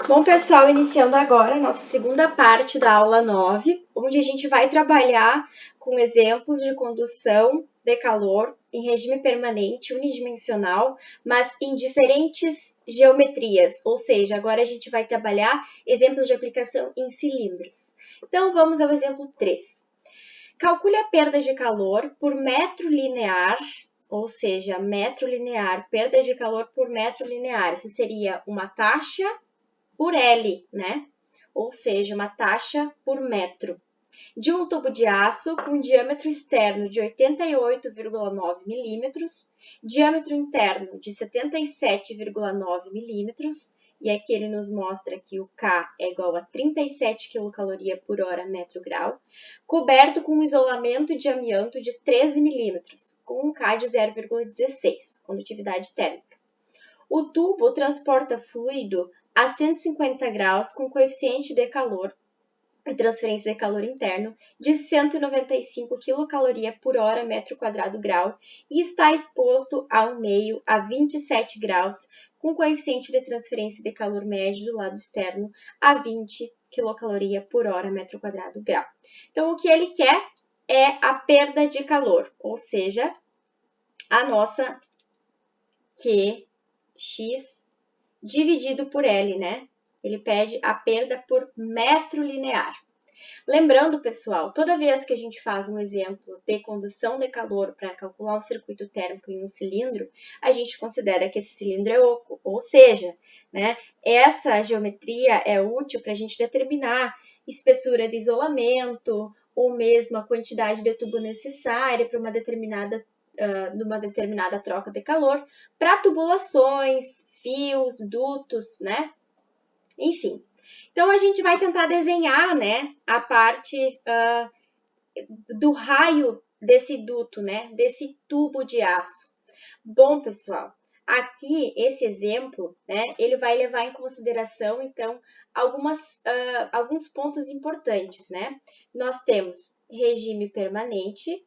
Bom, pessoal, iniciando agora a nossa segunda parte da aula 9, onde a gente vai trabalhar com exemplos de condução de calor em regime permanente unidimensional, mas em diferentes geometrias, ou seja, agora a gente vai trabalhar exemplos de aplicação em cilindros. Então, vamos ao exemplo 3. Calcule a perda de calor por metro linear, ou seja, metro linear, perda de calor por metro linear. Isso seria uma taxa por L, né? Ou seja, uma taxa por metro, de um tubo de aço com diâmetro externo de 88,9 milímetros, diâmetro interno de 77,9 milímetros, e aqui ele nos mostra que o K é igual a 37 quilocaloria por hora metro grau, coberto com um isolamento de amianto de 13 milímetros, com um K de 0,16, condutividade térmica. O tubo transporta fluido a 150 graus com coeficiente de calor e transferência de calor interno de 195 quilocaloria por hora metro quadrado grau e está exposto ao meio a 27 graus com coeficiente de transferência de calor médio do lado externo a 20 quilocaloria por hora metro quadrado grau. Então, o que ele quer é a perda de calor, ou seja, a nossa QX dividido por L, né? Ele pede a perda por metro linear. Lembrando, pessoal, toda vez que a gente faz um exemplo de condução de calor para calcular um circuito térmico em um cilindro, a gente considera que esse cilindro é oco, ou seja, né, essa geometria é útil para a gente determinar espessura de isolamento ou mesmo a quantidade de tubo necessária para uma determinada troca de calor para tubulações, fios, dutos, né? Enfim. Então, a gente vai tentar desenhar, né, a parte do raio desse duto, né, desse tubo de aço. Bom, pessoal, aqui, esse exemplo, né, ele vai levar em consideração, então, alguns pontos importantes, né? Nós temos regime permanente,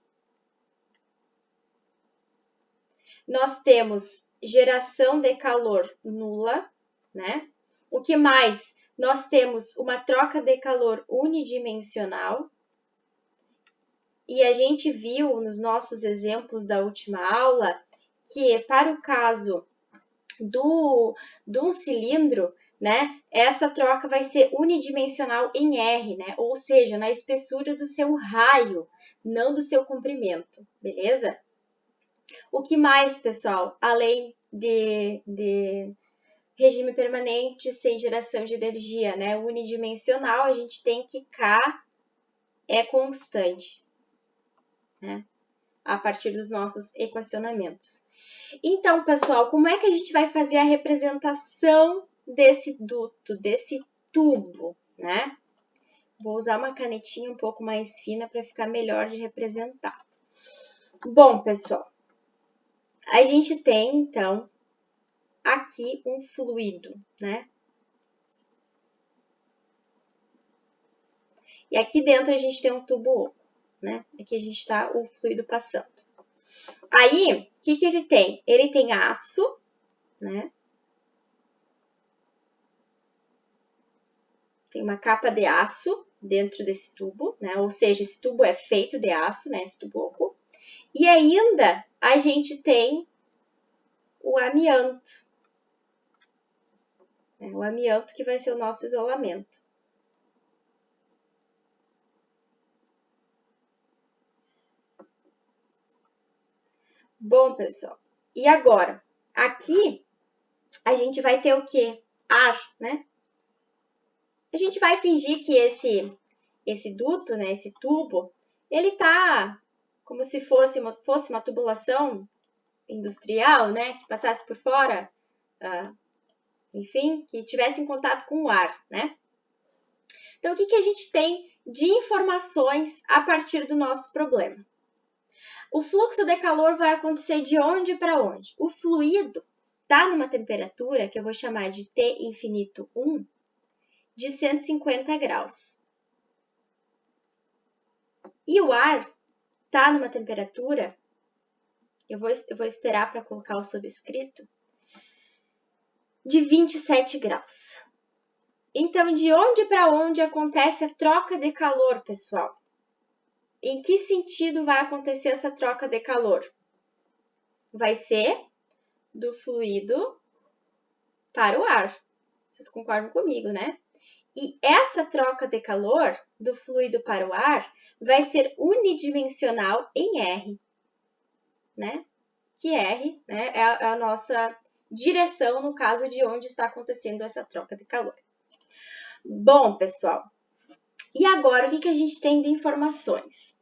nós temos geração de calor nula, né? O que mais? Nós temos uma troca de calor unidimensional. E a gente viu nos nossos exemplos da última aula que para o caso de um cilindro, né, essa troca vai ser unidimensional em R, né? Ou seja, na espessura do seu raio, não do seu comprimento, beleza? O que mais, pessoal? Além de regime permanente sem geração de energia, né? Unidimensional, a gente tem que K é constante, né? A partir dos nossos equacionamentos. Então, pessoal, como é que a gente vai fazer a representação desse duto, desse tubo, né? Vou usar uma canetinha um pouco mais fina para ficar melhor de representar. Bom, pessoal, a gente tem, então, aqui um fluido, né? E aqui dentro a gente tem um tubo oco, né? Aqui a gente está o fluido passando. Aí, o que ele tem? Ele tem aço, né? Tem uma capa de aço dentro desse tubo, né? Ou seja, esse tubo é feito de aço, né? Esse tubo oco. E ainda a gente tem o amianto. O amianto que vai ser o nosso isolamento. Bom, pessoal, e agora? Aqui a gente vai ter o quê? Ar, né? A gente vai fingir que esse duto, né, esse tubo, ele tá como se fosse uma tubulação industrial, né, que passasse por fora, enfim, que tivesse em contato com o ar, né? Então, o que a gente tem de informações a partir do nosso problema? O fluxo de calor vai acontecer de onde para onde? O fluido está numa temperatura que eu vou chamar de T infinito 1, de 150 graus. E o ar está numa temperatura, eu vou esperar para colocar o subscrito, de 27 graus. Então, de onde para onde acontece a troca de calor, pessoal? Em que sentido vai acontecer essa troca de calor? Vai ser do fluido para o ar. Vocês concordam comigo, né? E essa troca de calor do fluido para o ar vai ser unidimensional em R, né? Que R, né, é a nossa direção no caso de onde está acontecendo essa troca de calor. Bom, pessoal, e agora o que a gente tem de informações?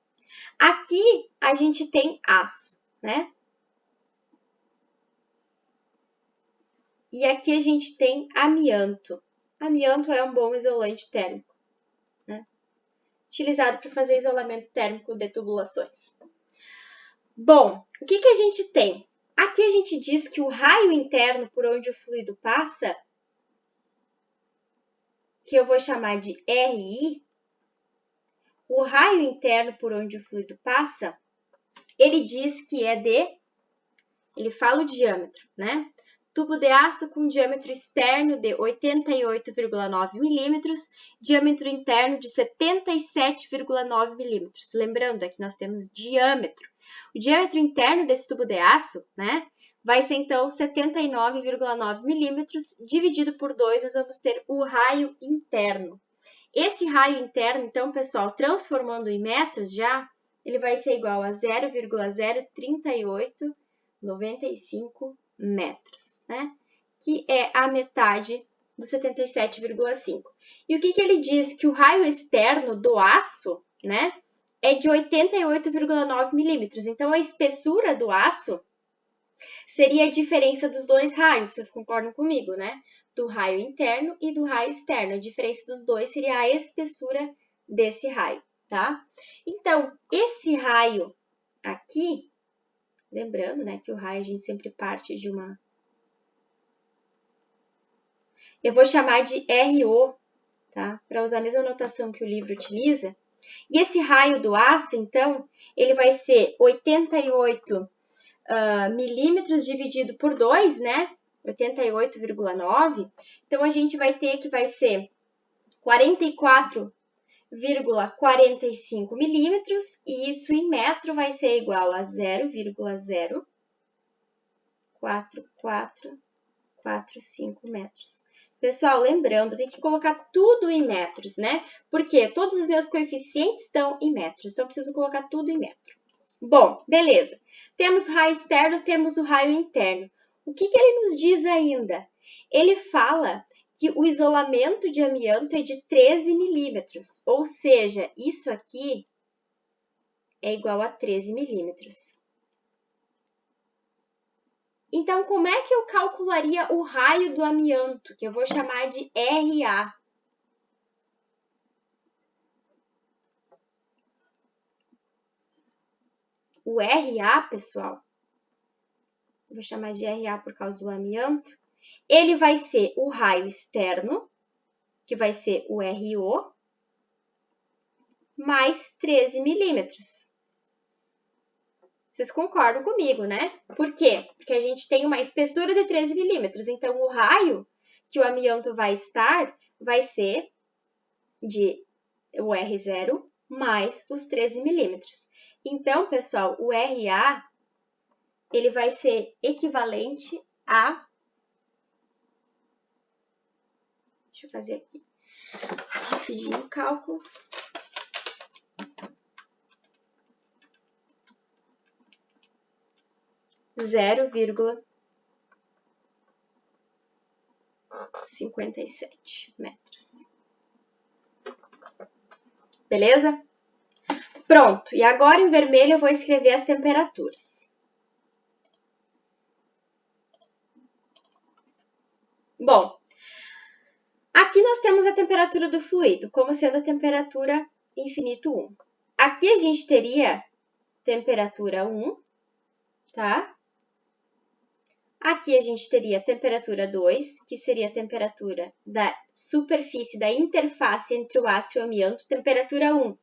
Aqui a gente tem aço, né? E aqui a gente tem amianto. Amianto é um bom isolante térmico, né? Utilizado para fazer isolamento térmico de tubulações. Bom, o que a gente tem? Aqui a gente diz que o raio interno por onde o fluido passa, que eu vou chamar de RI, o raio interno por onde o fluido passa, ele diz que é ele fala o diâmetro, né? Tubo de aço com diâmetro externo de 88,9 milímetros, diâmetro interno de 77,9 milímetros. Lembrando, aqui nós temos diâmetro. O diâmetro interno desse tubo de aço, né, vai ser então 79,9 milímetros, dividido por 2, nós vamos ter o raio interno. Esse raio interno, então, pessoal, transformando em metros já, ele vai ser igual a 0,03895 metros, né? Que é a metade do 77,5. E o que ele diz? Que o raio externo do aço, né, é de 88,9 milímetros. Então, a espessura do aço seria a diferença dos dois raios, vocês concordam comigo, né? Do raio interno e do raio externo. A diferença dos dois seria a espessura desse raio, tá? Então, esse raio aqui, lembrando, né, que o raio a gente sempre parte de uma... Eu vou chamar de RO, tá? Para usar a mesma notação que o livro utiliza. E esse raio do aço, então, ele vai ser 88 milímetros dividido por 2, né? 88,9. Então, a gente vai ter que vai ser 44,45 milímetros, e isso em metro vai ser igual a 0,04445 metros. Pessoal, lembrando, tem que colocar tudo em metros, né? Porque todos os meus coeficientes estão em metros, então eu preciso colocar tudo em metro. Bom, beleza. Temos o raio externo, temos o raio interno. O que ele nos diz ainda? Ele fala que o isolamento de amianto é de 13 milímetros, ou seja, isso aqui é igual a 13 milímetros. Então, como é que eu calcularia o raio do amianto, que eu vou chamar de RA? O RA, pessoal, eu vou chamar de RA por causa do amianto, ele vai ser o raio externo, que vai ser o RO, mais 13 milímetros. Vocês concordam comigo, né? Por quê? Porque a gente tem uma espessura de 13 milímetros, então o raio que o amianto vai estar vai ser de o R0 mais os 13 milímetros. Então, pessoal, o RA ele vai ser equivalente a... Deixa eu fazer aqui rapidinho o cálculo. Zero vírgula 57 metros. Beleza? Pronto. E agora em vermelho eu vou escrever as temperaturas. Bom, aqui nós temos a temperatura do fluido, como sendo a temperatura infinito 1. Aqui a gente teria temperatura 1, tá? Aqui a gente teria temperatura 2, que seria a temperatura da superfície, da interface entre o aço e o amianto. Temperatura 1,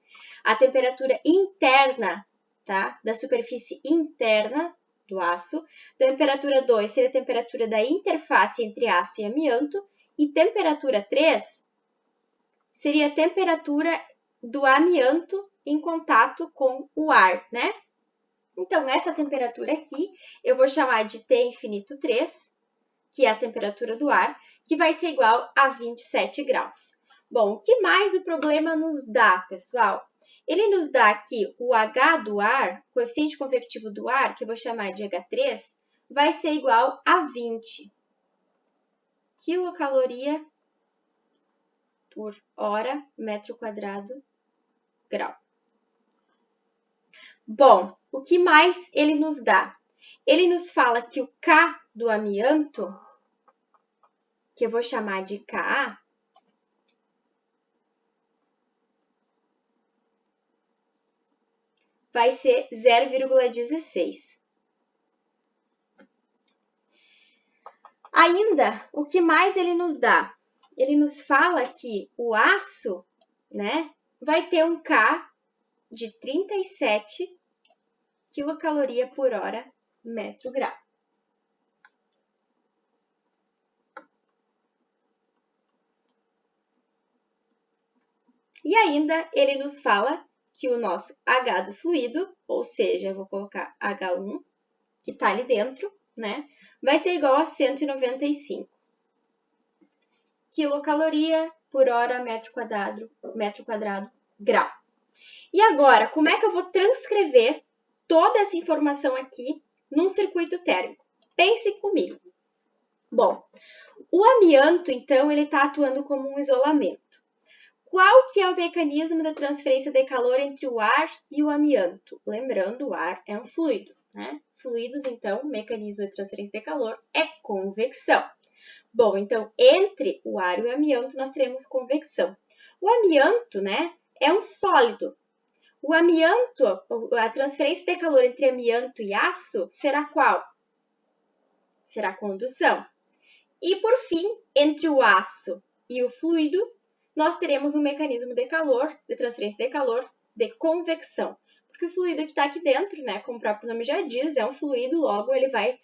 a temperatura interna, tá? Da superfície interna do aço. Temperatura 2 seria a temperatura da interface entre aço e amianto. E temperatura 3 seria a temperatura do amianto em contato com o ar, né? Então, essa temperatura aqui, eu vou chamar de T infinito 3, que é a temperatura do ar, que vai ser igual a 27 graus. Bom, o que mais o problema nos dá, pessoal? Ele nos dá aqui o H do ar, coeficiente convectivo do ar, que eu vou chamar de H3, vai ser igual a 20 quilocaloria por hora, metro quadrado, grau. Bom, o que mais ele nos dá? Ele nos fala que o K do amianto, que eu vou chamar de Ka, vai ser 0,16. Ainda, o que mais ele nos dá? Ele nos fala que o aço, né, vai ter um K de 37 quilocaloria por hora, metro grau. E ainda ele nos fala que o nosso H do fluido, ou seja, eu vou colocar H1, que está ali dentro, né, vai ser igual a 195 quilocaloria por hora, metro quadrado, grau. E agora, como é que eu vou transcrever toda essa informação aqui num circuito térmico? Pense comigo. Bom, o amianto, então, ele está atuando como um isolamento. Qual que é o mecanismo da transferência de calor entre o ar e o amianto? Lembrando, o ar é um fluido, né? Fluidos, então, o mecanismo de transferência de calor é convecção. Bom, então, entre o ar e o amianto, nós teremos convecção. O amianto, né, é um sólido. O amianto, a transferência de calor entre amianto e aço será qual? Será condução. E, por fim, entre o aço e o fluido, nós teremos um mecanismo de calor, de transferência de calor, de convecção. Porque o fluido que está aqui dentro, né, como o próprio nome já diz, é um fluido, logo ele vai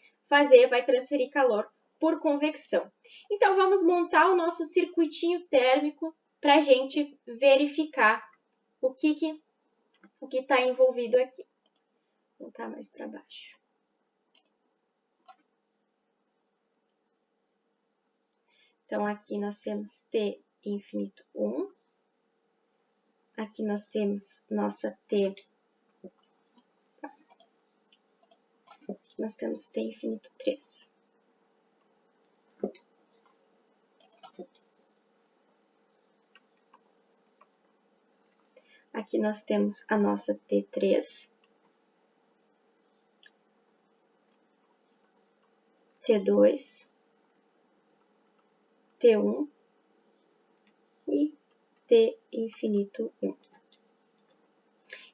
transferir calor por convecção. Então, vamos montar o nosso circuitinho térmico para a gente verificar o que está envolvido aqui. Vou botar mais para baixo. Então, aqui nós temos T infinito 1. Aqui nós temos nossa T. Aqui nós temos T infinito 3. Aqui nós temos a nossa T3. T2. T1 e T infinito 1.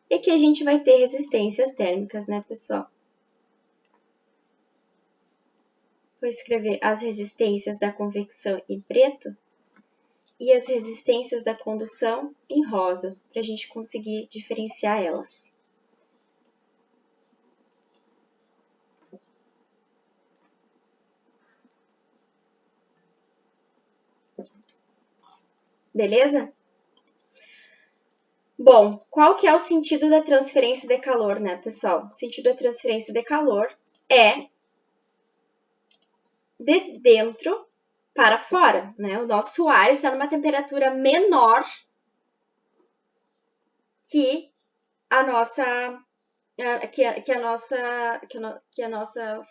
E aqui a gente vai ter resistências térmicas, né, pessoal? Vou escrever as resistências da convecção em preto e as resistências da condução em rosa, para a gente conseguir diferenciar elas. Beleza? Bom, qual que é o sentido da transferência de calor, né, pessoal? O sentido da transferência de calor é de dentro para fora, né? O nosso ar está numa temperatura menor que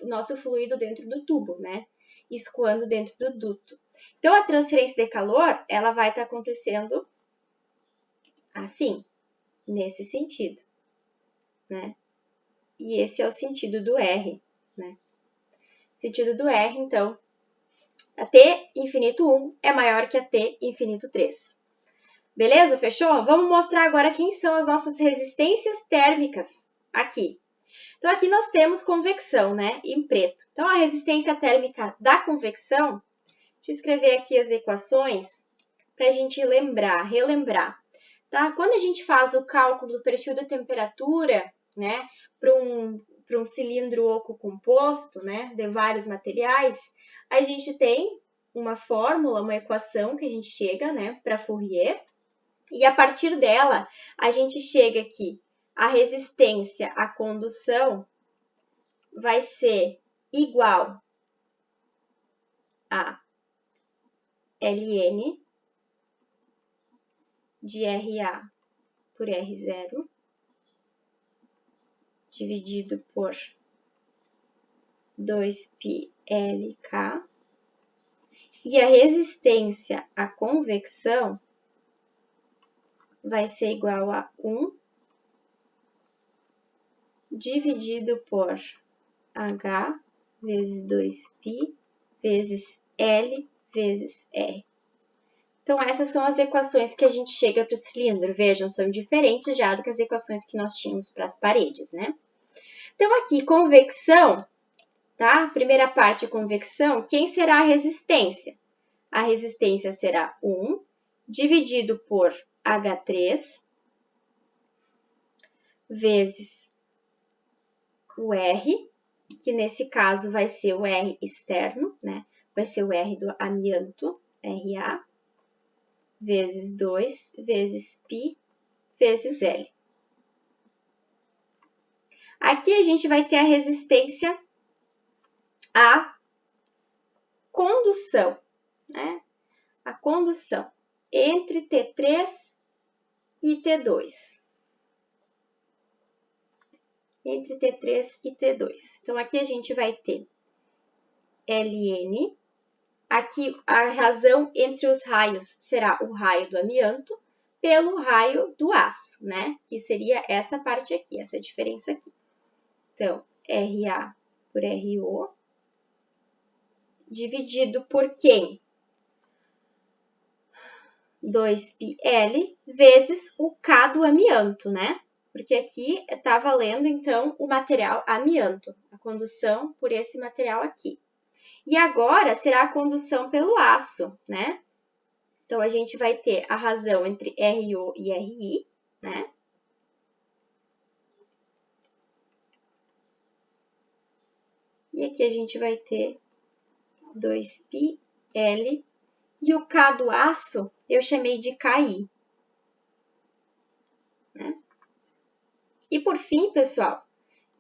nosso fluido dentro do tubo, né? Escoando dentro do duto. Então, a transferência de calor, ela vai estar acontecendo assim, nesse sentido, né? E esse é o sentido do R, né? O sentido do R, então, a T infinito 1 é maior que a T infinito 3. Beleza? Fechou? Vamos mostrar agora quem são as nossas resistências térmicas aqui. Então, aqui nós temos convecção, né? Em preto. Então, a resistência térmica da convecção, deixa eu escrever aqui as equações para a gente relembrar. Tá? Quando a gente faz o cálculo do perfil da temperatura, né, para um cilindro oco composto, né, de vários materiais, a gente tem uma fórmula, uma equação que a gente chega, né, para Fourier, E a partir dela, a gente chega aqui. A resistência à condução vai ser igual a Ln de RA por R0 dividido por 2πLK. E a resistência à convecção vai ser igual a 1 dividido por H vezes 2π vezes L vezes R. Então, essas são as equações que a gente chega para o cilindro. Vejam, são diferentes já do que as equações que nós tínhamos para as paredes, né? Então, aqui, convecção, tá? Primeira parte, convecção. Quem será a resistência? A resistência será 1 dividido por H3 vezes o R, que nesse caso vai ser o R externo, né? Vai ser o R do amianto, RA, vezes 2, vezes π, vezes L. Aqui a gente vai ter a resistência à condução, né? A condução entre T3 e T2. Entre T3 e T2. Então, aqui a gente vai ter Ln. Aqui, a razão entre os raios será o raio do amianto pelo raio do aço, né? Que seria essa parte aqui, essa diferença aqui. Então, Ra por Ro dividido por quem? 2πL vezes o K do amianto, né? Porque aqui está valendo, então, o material amianto, a condução por esse material aqui. E agora será a condução pelo aço, né? Então, a gente vai ter a razão entre RO e RI, né? E aqui a gente vai ter 2πL. E o K do aço eu chamei de KI. Né? E por fim, pessoal,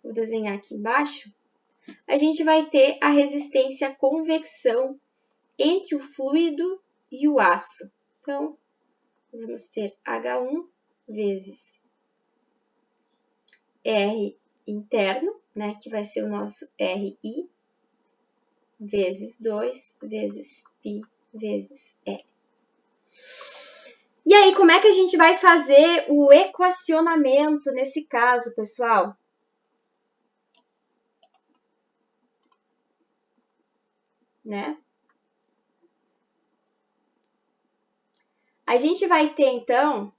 vou desenhar aqui embaixo, a gente vai ter a resistência à convecção entre o fluido e o aço. Então, nós vamos ter H1 vezes R interno, né, que vai ser o nosso RI, vezes 2, vezes π, vezes L. E aí, como é que a gente vai fazer o equacionamento nesse caso, pessoal? Né? A gente vai ter, então,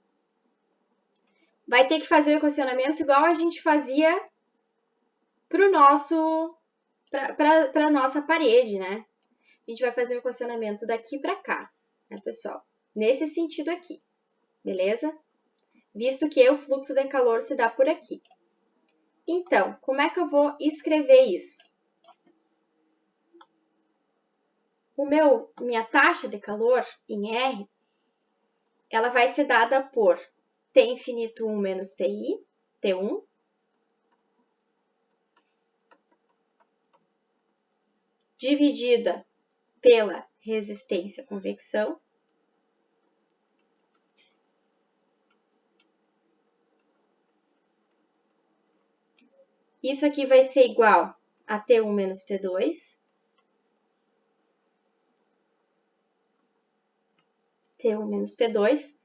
vai ter que fazer o equacionamento igual a gente fazia para a nossa parede, né? A gente vai fazer o equacionamento daqui para cá, né, pessoal? Nesse sentido aqui, beleza? Visto que o fluxo de calor se dá por aqui. Então, como é que eu vou escrever isso? Minha taxa de calor em R, ela vai ser dada por T infinito 1 menos TI, T1, dividida pela resistência à convecção, isso aqui vai ser igual a T1 menos T2, T1 menos T2,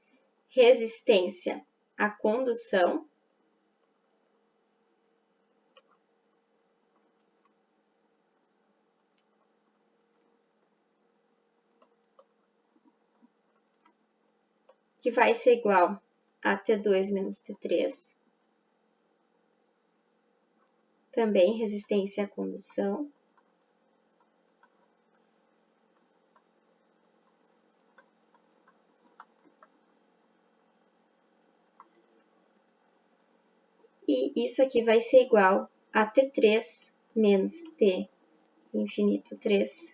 resistência à condução, que vai ser igual a T2 menos T3, também resistência à condução, e isso aqui vai ser igual a T3 menos T infinito 3,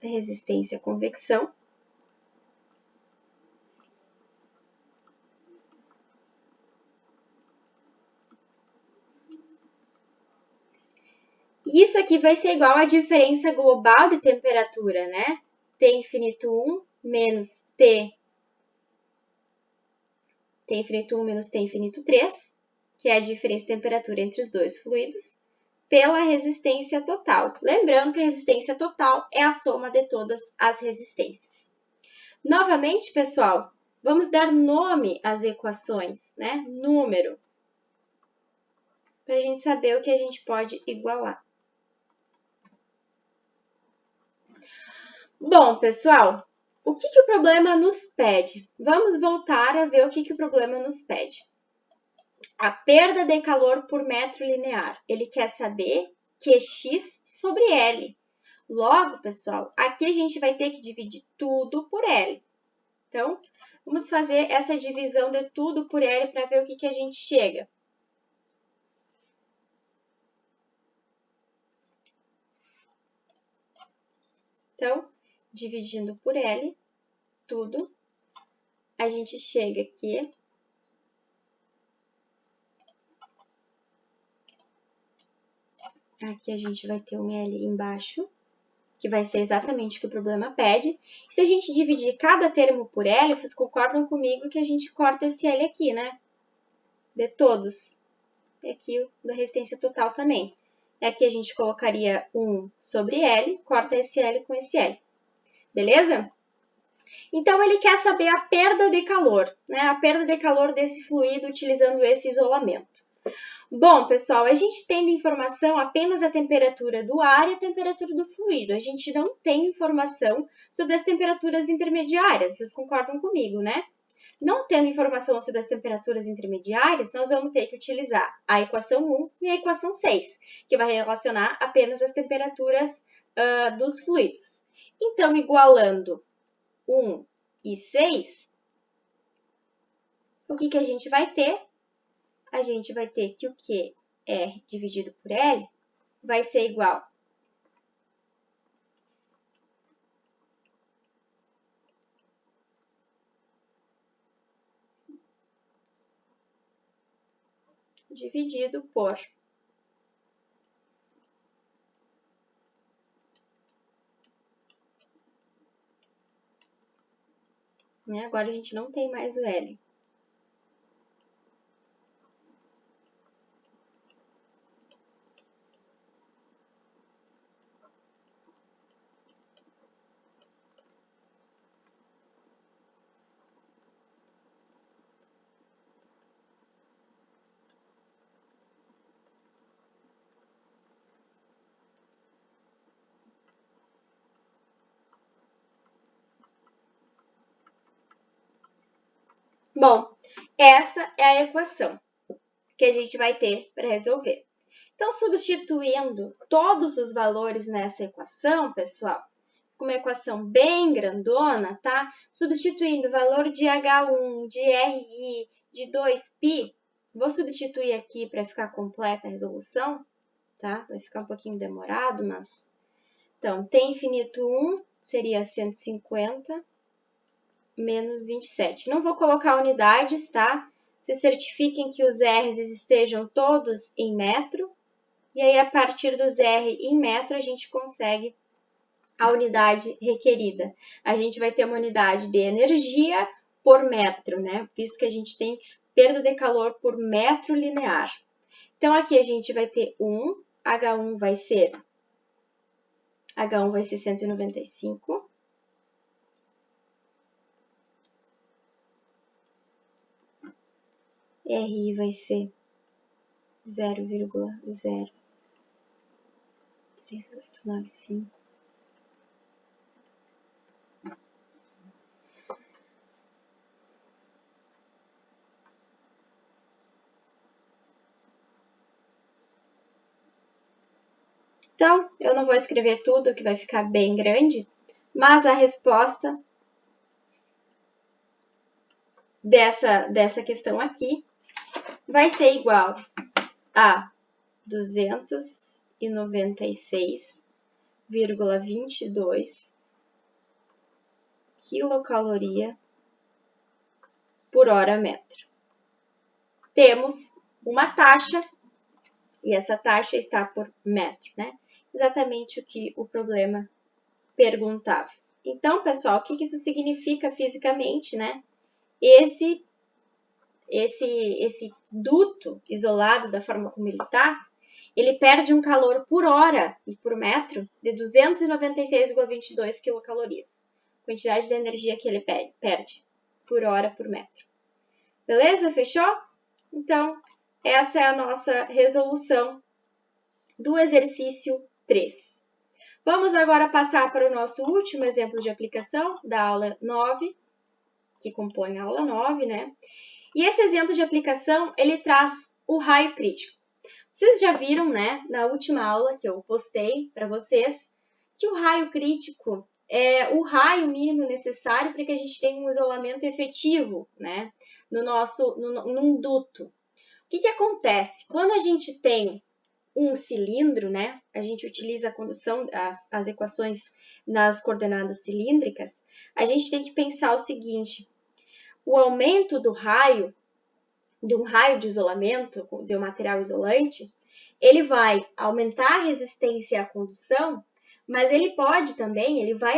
resistência à convecção, Isso aqui vai ser igual à diferença global de temperatura, né? T infinito 1 menos T infinito 1 menos T infinito 3, que é a diferença de temperatura entre os dois fluidos, pela resistência total. Lembrando que a resistência total é a soma de todas as resistências. Novamente, pessoal, vamos dar nome às equações, né? Número, para a gente saber o que a gente pode igualar. Bom, pessoal, o que o problema nos pede? Vamos voltar a ver o que o problema nos pede. A perda de calor por metro linear. Ele quer saber Qx sobre L. Logo, pessoal, aqui a gente vai ter que dividir tudo por L. Então, vamos fazer essa divisão de tudo por L para ver o que a gente chega. Então, dividindo por L, tudo, a gente chega aqui. Aqui a gente vai ter um L embaixo, que vai ser exatamente o que o problema pede. Se a gente dividir cada termo por L, vocês concordam comigo que a gente corta esse L aqui, né? De todos. E aqui da resistência total também. E aqui a gente colocaria 1 sobre L, corta esse L com esse L. Beleza? Então, ele quer saber a perda de calor, né? A perda de calor desse fluido utilizando esse isolamento. Bom, pessoal, a gente tem de informação apenas a temperatura do ar e a temperatura do fluido. A gente não tem informação sobre as temperaturas intermediárias. Vocês concordam comigo, né? Não tendo informação sobre as temperaturas intermediárias, nós vamos ter que utilizar a equação 1 e a equação 6, que vai relacionar apenas as temperaturas dos fluidos. Então, igualando 1 e 6, o que a gente vai ter? A gente vai ter que o Q R dividido por L vai ser igual dividido por agora a gente não tem mais o L. Bom, essa é a equação que a gente vai ter para resolver. Então, substituindo todos os valores nessa equação, pessoal, uma equação bem grandona, tá? Substituindo o valor de H1, de RI, de 2π, vou substituir aqui para ficar completa a resolução, tá? Vai ficar um pouquinho demorado, mas... Então, T infinito 1 seria 150 menos 27. Não vou colocar unidades, tá? Se certifiquem que os R's estejam todos em metro. E aí, a partir dos R em metro, a gente consegue a unidade requerida. A gente vai ter uma unidade de energia por metro, né? Visto que a gente tem perda de calor por metro linear. Então, aqui a gente vai ter 1, H1 vai ser 195. RI vai ser 0,03895. Então, eu não vou escrever tudo, que vai ficar bem grande, mas a resposta dessa questão aqui vai ser igual a 296,22 quilocaloria por hora metro. Temos uma taxa, e essa taxa está por metro, né? exatamente o que o problema perguntava. Então, pessoal, o que isso significa fisicamente, né? Esse duto isolado da forma como ele está, ele perde um calor por hora e por metro de 296,22 quilocalorias. Quantidade de energia que ele perde por hora por metro. Beleza? Fechou? Então, essa é a nossa resolução do exercício 3. Vamos agora passar para o nosso último exemplo de aplicação da aula 9, que compõe a aula 9, né? E esse exemplo de aplicação, ele traz o raio crítico. Vocês já viram, né, na última aula que eu postei para vocês, que o raio crítico é o raio mínimo necessário para que a gente tenha um isolamento efetivo, né, num duto. O que acontece? Quando a gente tem um cilindro, né, a gente utiliza a condução, as equações nas coordenadas cilíndricas, a gente tem que pensar o seguinte: o aumento do raio, de um raio de isolamento, de um material isolante, ele vai aumentar a resistência à condução, mas ele pode também, ele vai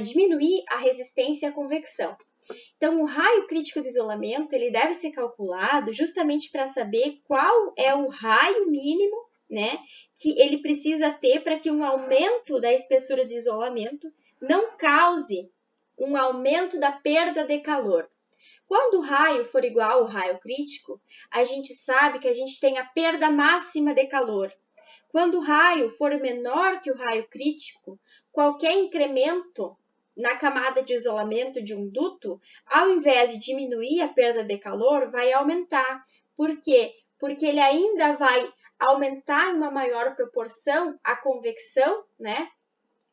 diminuir a resistência à convecção. Então, o raio crítico de isolamento, ele deve ser calculado justamente para saber qual é o raio mínimo, né, que ele precisa ter para que um aumento da espessura de isolamento não cause um aumento da perda de calor. Quando o raio for igual ao raio crítico, a gente sabe que a gente tem a perda máxima de calor. Quando o raio for menor que o raio crítico, qualquer incremento na camada de isolamento de um duto, ao invés de diminuir a perda de calor, vai aumentar. Por quê? Porque ele ainda vai aumentar em uma maior proporção a convecção, né?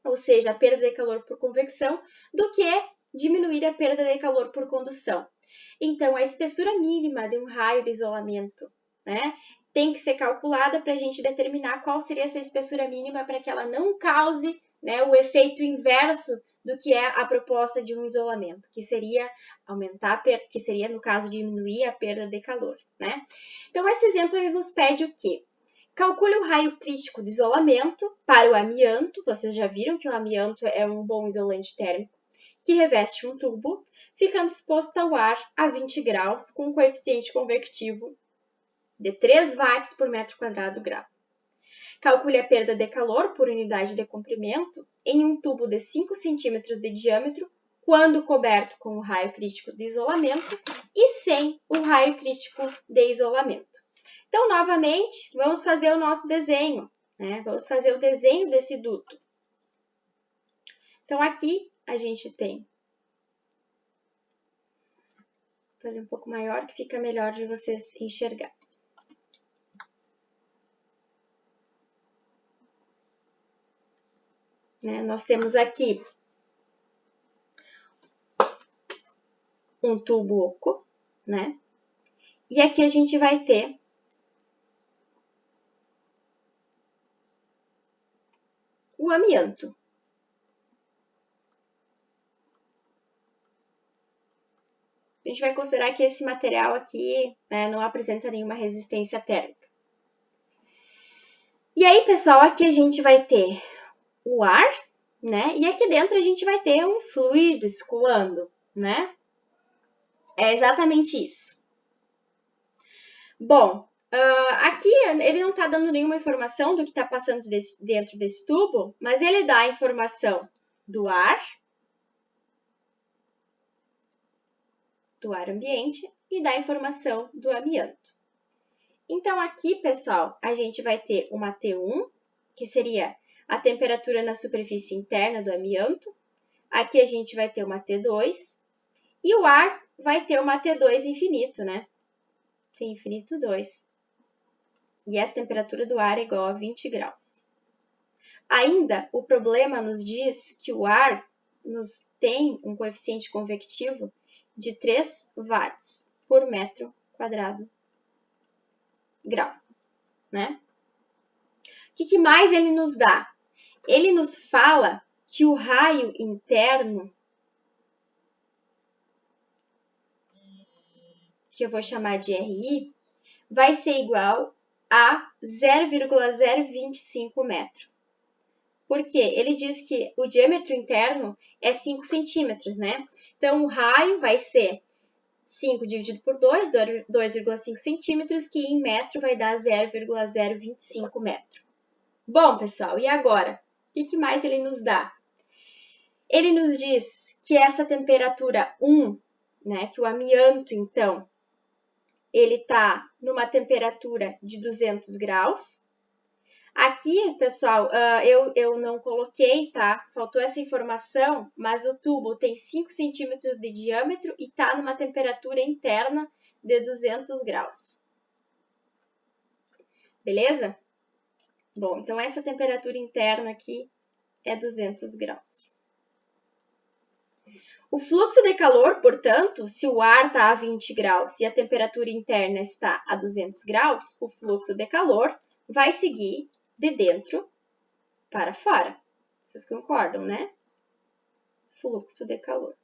Ou seja, a perda de calor por convecção, do que diminuir a perda de calor por condução. Então, a espessura mínima de um raio de isolamento, né, tem que ser calculada para a gente determinar qual seria essa espessura mínima para que ela não cause, né, o efeito inverso do que é a proposta de um isolamento, que seria que seria, no caso, diminuir a perda de calor, né? Então, esse exemplo ele nos pede o quê? Calcule o raio crítico de isolamento para o amianto. Vocês já viram que o amianto é um bom isolante térmico, que reveste um tubo, ficando exposto ao ar a 20 graus, com um coeficiente convectivo de 3 watts por metro quadrado grau. Calcule a perda de calor por unidade de comprimento em um tubo de 5 centímetros de diâmetro, quando coberto com o raio crítico de isolamento e sem o raio crítico de isolamento. Então, novamente, vamos fazer o nosso desenho, né? Vamos fazer o desenho desse duto. Então, aqui a gente tem, vou fazer um pouco maior, que fica melhor de vocês enxergar. Né? Nós temos aqui um tubo oco, né? E aqui a gente vai ter o amianto. A gente vai considerar que esse material aqui, né, não apresenta nenhuma resistência térmica. E aí, pessoal, aqui a gente vai ter o ar, né? E aqui dentro a gente vai ter um fluido escoando, né? É exatamente isso. Bom, aqui ele não está dando nenhuma informação do que está passando dentro desse tubo, mas ele dá a informação do ar ambiente e dá a informação do amianto. Então, aqui, pessoal, a gente vai ter uma T1, que seria a temperatura na superfície interna do amianto. Aqui a gente vai ter uma T2 e o ar vai ter uma T2 infinito, né? T infinito 2. E essa temperatura do ar é igual a 20 graus. Ainda, o problema nos diz que o ar tem um coeficiente convectivo de 3 watts por metro quadrado grau, né? O que mais ele nos dá? Ele nos fala que o raio interno, que eu vou chamar de RI, vai ser igual a 0,025 metro. Porque ele diz que o diâmetro interno é 5 centímetros, né? Então, o raio vai ser 5 dividido por 2, 2,5 centímetros, que em metro vai dar 0,025 metro. Bom, pessoal, e agora? O que mais ele nos dá? Ele nos diz que essa temperatura 1, né, que o amianto, então, ele está numa temperatura de 200 graus. Aqui, pessoal, eu não coloquei, tá? Faltou essa informação, mas o tubo tem 5 centímetros de diâmetro e está numa temperatura interna de 200 graus. Beleza? Bom, então essa temperatura interna aqui é 200 graus. O fluxo de calor, portanto, se o ar está a 20 graus e a temperatura interna está a 200 graus, o fluxo de calor vai seguir de dentro para fora. Vocês concordam, né? Fluxo de calor.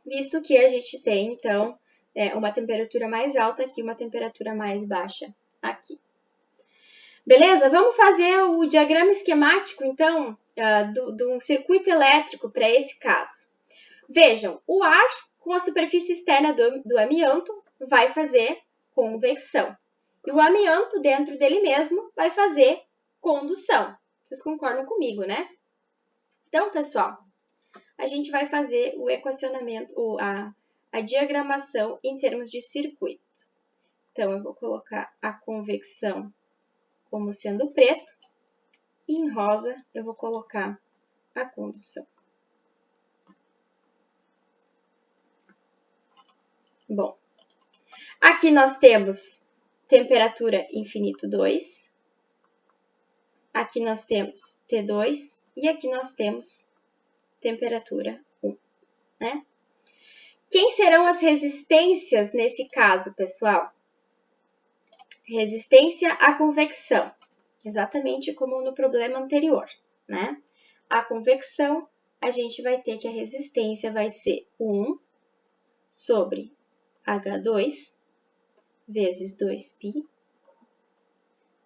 Visto que a gente tem, então, uma temperatura mais alta aqui, uma temperatura mais baixa aqui. Beleza? Vamos fazer o diagrama esquemático, então, de um circuito elétrico para esse caso. Vejam, o ar com a superfície externa do amianto vai fazer convecção. E o amianto dentro dele mesmo vai fazer condução. Vocês concordam comigo, né? Então, pessoal, a gente vai fazer o equacionamento, a diagramação em termos de circuito. Então, eu vou colocar a convecção como sendo preto e em rosa eu vou colocar a condução. Bom, aqui nós temos temperatura infinito 2, aqui nós temos T2 e aqui nós temos temperatura 1, né? Quem serão as resistências nesse caso, pessoal? Resistência à convecção, exatamente como no problema anterior, né? A convecção, a gente vai ter que a resistência vai ser 1 sobre H2 vezes 2π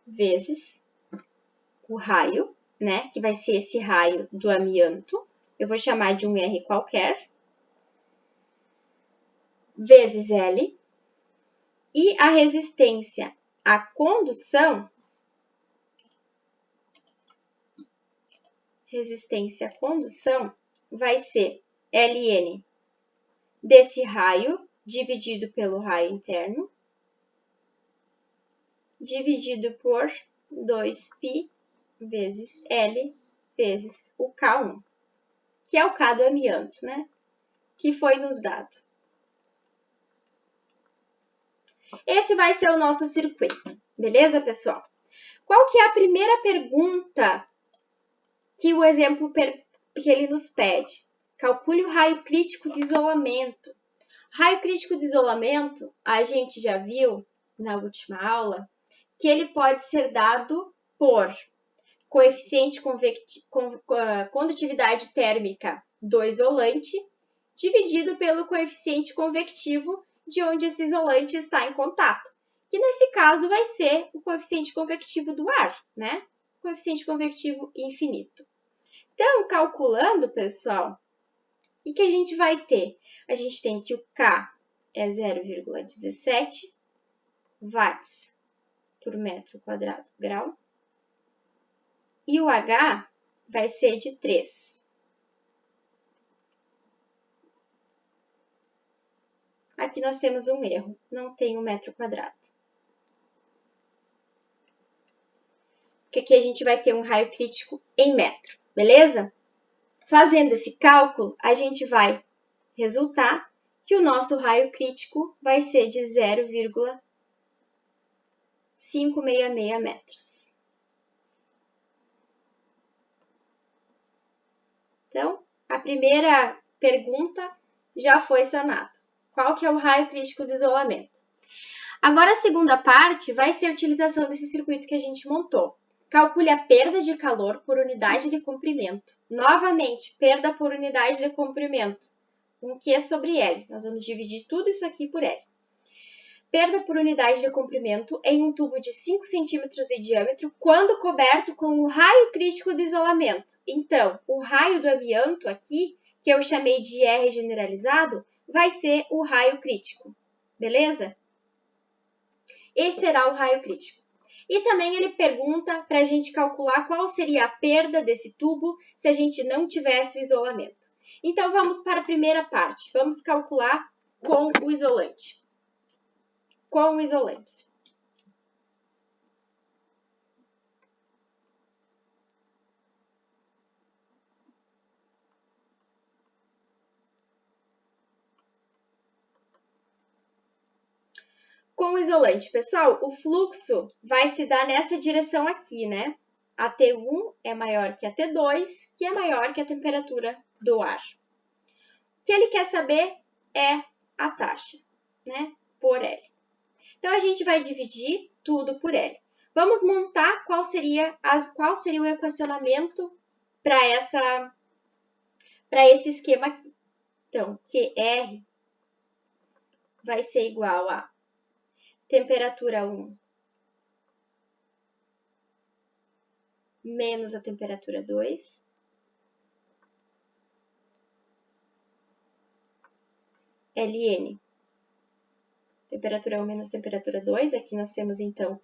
vezes o raio, né? Que vai ser esse raio do amianto. Eu vou chamar de um R qualquer. Vezes L. E a resistência à condução, vai ser Ln desse raio dividido pelo raio interno, dividido por 2π vezes L vezes o K1, que é o K do amianto, né? Que foi nos dado. Esse vai ser o nosso circuito, beleza, pessoal? Qual que é a primeira pergunta que o exemplo que ele nos pede? Calcule o raio crítico de isolamento. Raio crítico de isolamento, a gente já viu na última aula, que ele pode ser dado por coeficiente condutividade térmica do isolante dividido pelo coeficiente convectivo de onde esse isolante está em contato, que nesse caso vai ser o coeficiente convectivo do ar, né? Coeficiente convectivo infinito. Então, calculando, pessoal, o que a gente vai ter? A gente tem que o K é 0,17 watts por metro quadrado grau e o H vai ser de 3. Aqui nós temos um erro, não tem um metro quadrado. Porque aqui a gente vai ter um raio crítico em metro, beleza? Fazendo esse cálculo, a gente vai resultar que o nosso raio crítico vai ser de 0,566 metros. Então, a primeira pergunta já foi sanada. Qual que é o raio crítico de isolamento? Agora, a segunda parte vai ser a utilização desse circuito que a gente montou. Calcule a perda de calor por unidade de comprimento. Novamente, perda por unidade de comprimento. Um Q sobre L. Nós vamos dividir tudo isso aqui por L. perda por unidade de comprimento em um tubo de 5 centímetros de diâmetro quando coberto com o raio crítico de isolamento. Então, o raio do amianto aqui, que eu chamei de R generalizado, vai ser o raio crítico, beleza? Esse será o raio crítico. E também ele pergunta para a gente calcular qual seria a perda desse tubo se a gente não tivesse o isolamento. Então, vamos para a primeira parte. Vamos calcular com o isolante. Com o isolante. Com o isolante, pessoal, o fluxo vai se dar nessa direção aqui, né? A T1 é maior que a T2, que é maior que a temperatura do ar. O que ele quer saber é a taxa, né? Por L. Então, a gente vai dividir tudo por L. Vamos montar qual seria o equacionamento para esse esquema aqui. Então, QR vai ser igual a temperatura 1 menos a temperatura 2, Ln, temperatura 1 menos temperatura 2, aqui nós temos então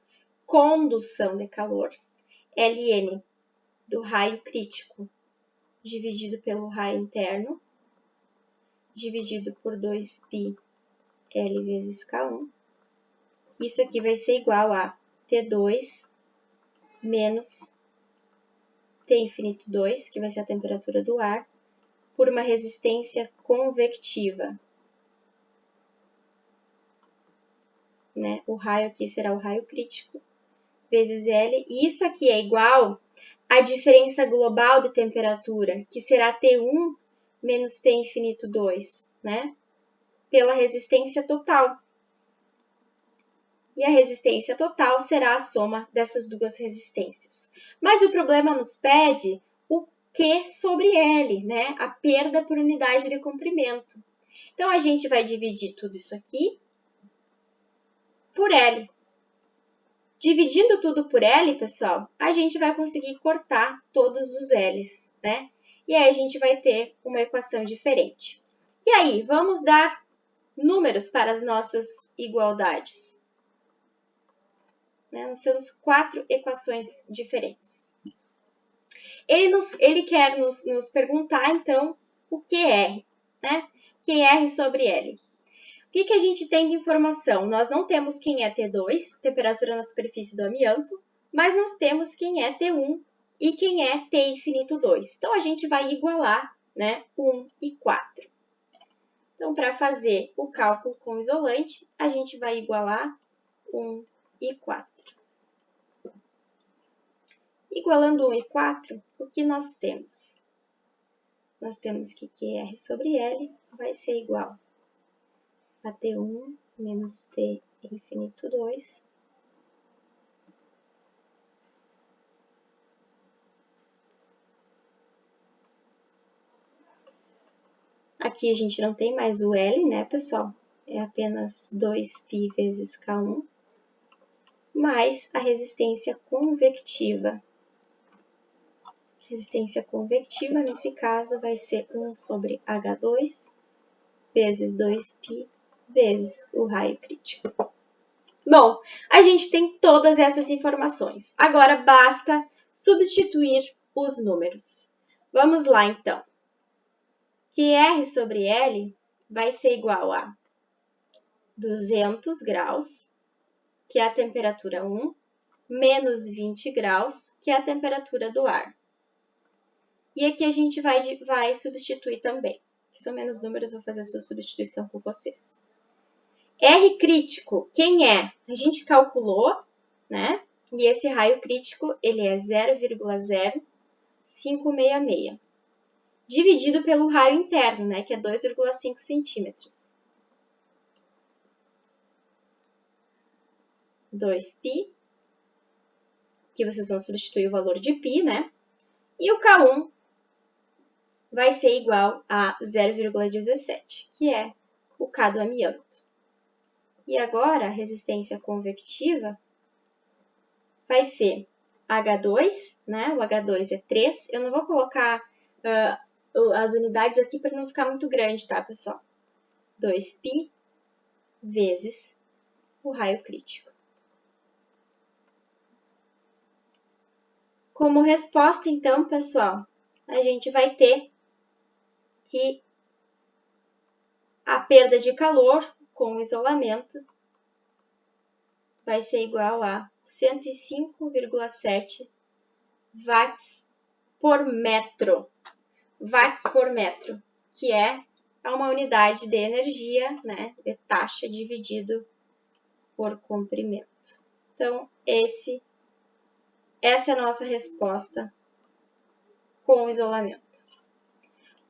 condução de calor, Ln do raio crítico dividido pelo raio interno, dividido por 2π L vezes K1, isso aqui vai ser igual a T2 menos T infinito 2, que vai ser a temperatura do ar, por uma resistência convectiva. Né? O raio aqui será o raio crítico, vezes L. E isso aqui é igual à diferença global de temperatura, que será T1 menos T infinito 2, né? Pela resistência total. E a resistência total será a soma dessas duas resistências. Mas o problema nos pede o Q sobre L, né? A perda por unidade de comprimento. Então, a gente vai dividir tudo isso aqui por L. Dividindo tudo por L, pessoal, a gente vai conseguir cortar todos os L's, né? E aí a gente vai ter uma equação diferente. E aí, vamos dar números para as nossas igualdades. Nós temos 4 equações diferentes. Ele quer nos perguntar, então, o QR, né? QR sobre L. O que a gente tem de informação? Nós não temos quem é T2, temperatura na superfície do amianto, mas nós temos quem é T1 e quem é T infinito 2. Então, a gente vai igualar, né, 1 e 4. Então, para fazer o cálculo com o isolante, a gente vai igualar 1 e 4. Igualando 1 e 4, o que nós temos? Nós temos que QR sobre L vai ser igual a T1 menos T infinito 2 Aqui a gente não tem mais o L, né, pessoal? É apenas 2π vezes K1, mais a resistência convectiva. Resistência convectiva, nesse caso, vai ser 1 sobre H2 vezes 2π vezes o raio crítico. Bom, a gente tem todas essas informações. Agora basta substituir os números. Vamos lá, então. QR sobre L vai ser igual a 200 graus, que é a temperatura 1, menos 20 graus, que é a temperatura do ar. E aqui a gente vai substituir também. São menos números, vou fazer essa substituição com vocês. R crítico, quem é? A gente calculou, né? E esse raio crítico, ele é 0,0566, dividido pelo raio interno, né? Que é 2,5 centímetros. 2π, que vocês vão substituir o valor de π, né? E o K1 vai ser igual a 0,17, que é o K do amianto. E agora, a resistência convectiva vai ser H2, né? O H2 é 3. Eu não vou colocar as unidades aqui para não ficar muito grande, tá, pessoal? 2π vezes o raio crítico. Como resposta, então, pessoal, a gente vai ter que a perda de calor com isolamento vai ser igual a 105,7 watts por metro. Watts por metro, que é uma unidade de energia, né, de taxa dividido por comprimento. Então, essa é a nossa resposta com isolamento.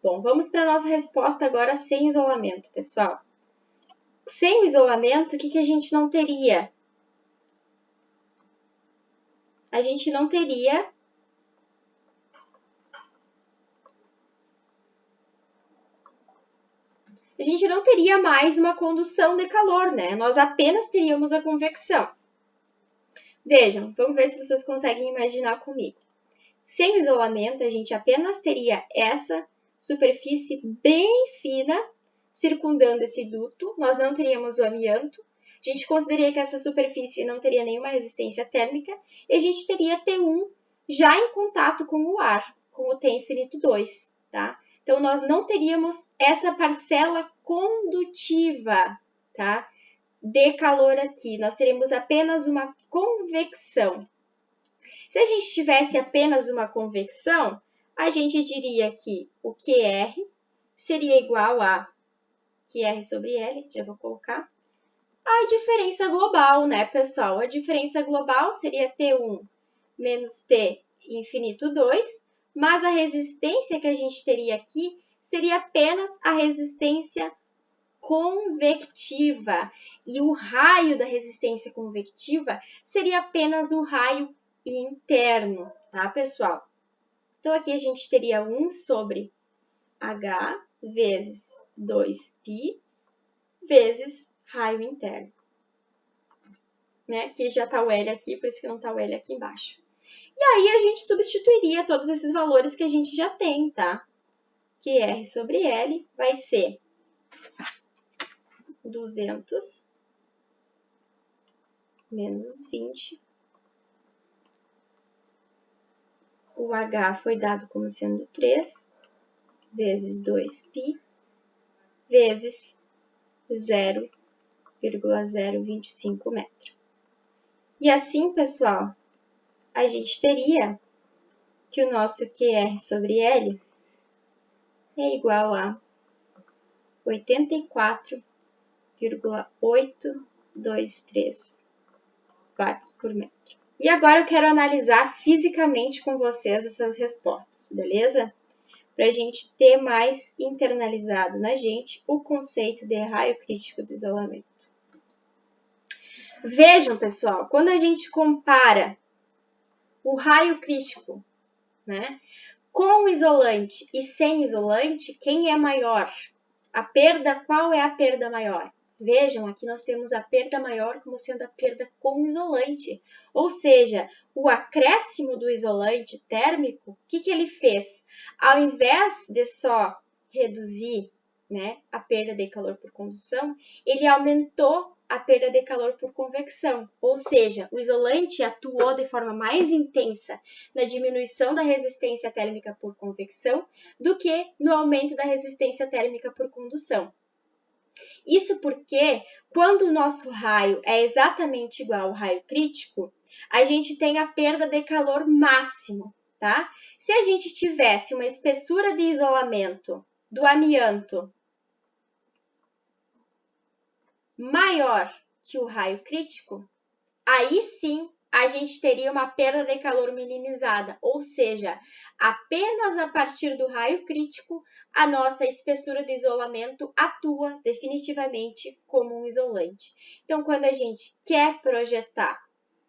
Bom, vamos para a nossa resposta agora sem isolamento, pessoal. Sem o isolamento, o que a gente não teria? A gente não teria mais uma condução de calor, né? Nós apenas teríamos a convecção. Vejam, vamos ver se vocês conseguem imaginar comigo. Sem o isolamento, a gente apenas teria essa superfície bem fina circundando esse duto, nós não teríamos o amianto, a gente consideraria que essa superfície não teria nenhuma resistência térmica e a gente teria T1 já em contato com o ar, com o T infinito 2, tá? Então, nós não teríamos essa parcela condutiva, tá? De calor aqui, nós teríamos apenas uma convecção. Se a gente tivesse apenas uma convecção, a gente diria que o QR seria igual a QR sobre L, já vou colocar, a diferença global, né, pessoal? A diferença global seria T1 menos T infinito 2, mas a resistência que a gente teria aqui seria apenas a resistência convectiva. E o raio da resistência convectiva seria apenas o raio interno, tá, pessoal? Então, aqui a gente teria 1 sobre H vezes 2π vezes raio interno. Né? Aqui já está o L aqui, por isso que não está o L aqui embaixo. E aí a gente substituiria todos esses valores que a gente já tem, tá? Que R sobre L vai ser 200 menos 20. O H foi dado como sendo 3 vezes 2π vezes 0,025 metro. E assim, pessoal, a gente teria que o nosso QR sobre L é igual a 84,823 watts por metro. E agora eu quero analisar fisicamente com vocês essas respostas, beleza? Para a gente ter mais internalizado na gente o conceito de raio crítico do isolamento. Vejam, pessoal, quando a gente compara o raio crítico, né, com isolante e sem isolante, quem é maior? A perda, qual é a perda maior? Vejam, aqui nós temos a perda maior como sendo a perda com isolante. Ou seja, o acréscimo do isolante térmico, o que ele fez? Ao invés de só reduzir, né, a perda de calor por condução, ele aumentou a perda de calor por convecção. Ou seja, o isolante atuou de forma mais intensa na diminuição da resistência térmica por convecção do que no aumento da resistência térmica por condução. Isso porque, quando o nosso raio é exatamente igual ao raio crítico, a gente tem a perda de calor máximo, tá? Se a gente tivesse uma espessura de isolamento do amianto maior que o raio crítico, aí sim a gente teria uma perda de calor minimizada, ou seja, apenas a partir do raio crítico a nossa espessura de isolamento atua definitivamente como um isolante. Então, quando a gente quer projetar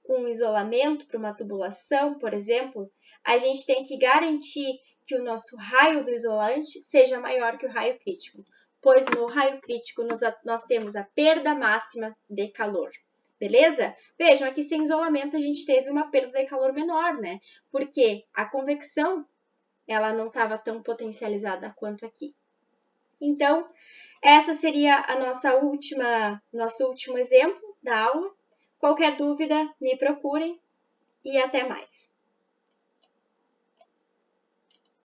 um isolamento para uma tubulação, por exemplo, a gente tem que garantir que o nosso raio do isolante seja maior que o raio crítico. pois no raio crítico nós temos a perda máxima de calor. Beleza? Vejam, aqui sem isolamento a gente teve uma perda de calor menor, né? Porque a convecção ela não estava tão potencializada quanto aqui. Então, essa seria a nosso último exemplo da aula. Qualquer dúvida, me procurem e até mais.